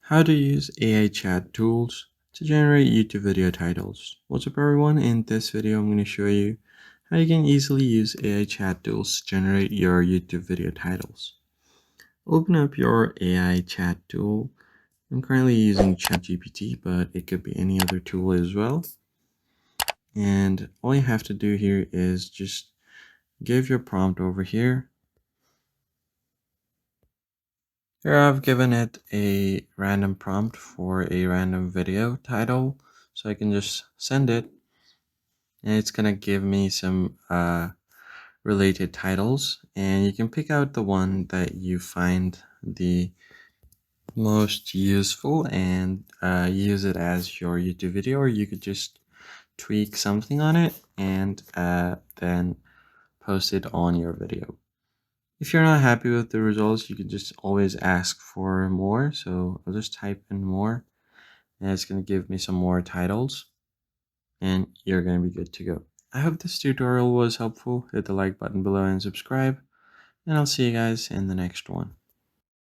How to use AI chat tools to generate YouTube video titles. What's up everyone? In this video I'm going to show you how you can easily use AI chat tools to generate your YouTube video titles. Open up your AI chat tool. I'm currently using ChatGPT, but it could be any other tool as well. And all you have to do here is just give your prompt over here. Here I've given it a random prompt for a random video title, so I can just send it and it's gonna give me some related titles, and you can pick out the one that you find the most useful and use it as your YouTube video, or you could just tweak something on it and then post it on your video. If you're not happy with the results, you can just always ask for more. So I'll just type in more and it's going to give me some more titles and you're going to be good to go. I hope this tutorial was helpful. Hit the like button below and subscribe, and I'll see you guys in the next one.